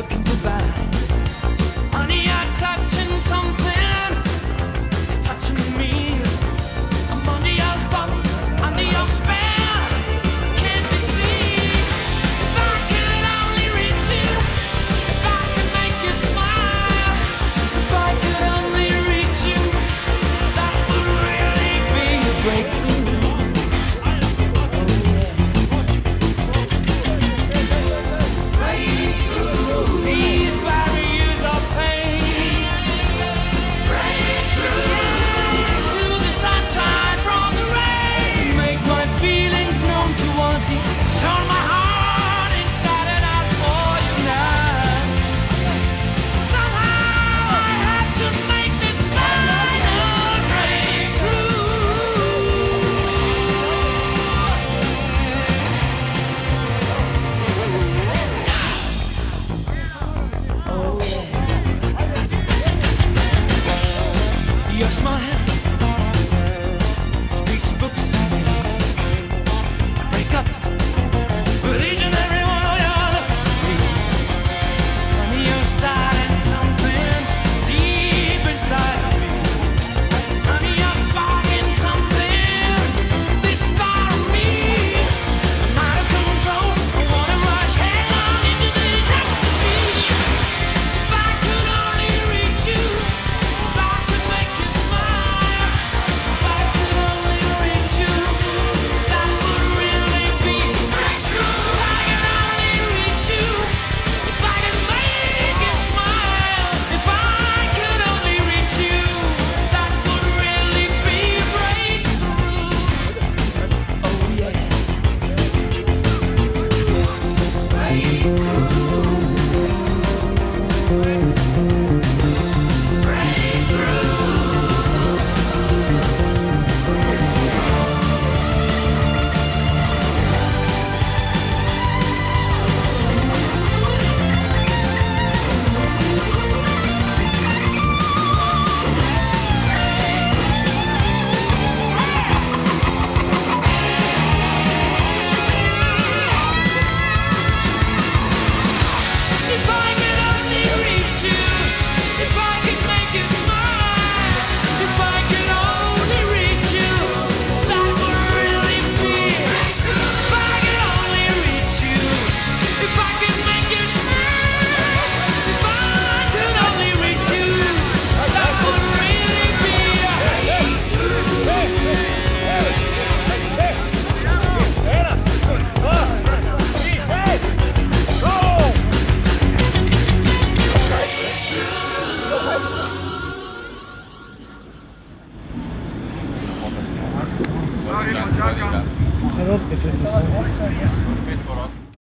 looking goodbye. Honey, you're touching something, you're touching me. I'm under your thumb, under your spell. Can't you see? If I could only reach you, if I could make you smile, if I could only reach you, that would really be a breakthrough. Your smile speaks books to me. Break up with each and every one of your lips. Honey, you're starting something deep inside of me. Honey, you're sparking something this far of me. I'm out of control. I wanna rush headlong into this ecstasy. If I could only reach you, if I could make you smile, if I could only reach you, that would really be a breakthrough. If I could only reach you, if I could make you smile, if I could only reach you, that would really be a breakthrough. Oh yeah, if I could only reach you, if I could make you smile, if I could only reach you, that would really be. If I could only reach you, if I could make you smile, if I could only reach you, that would really be Sarò che te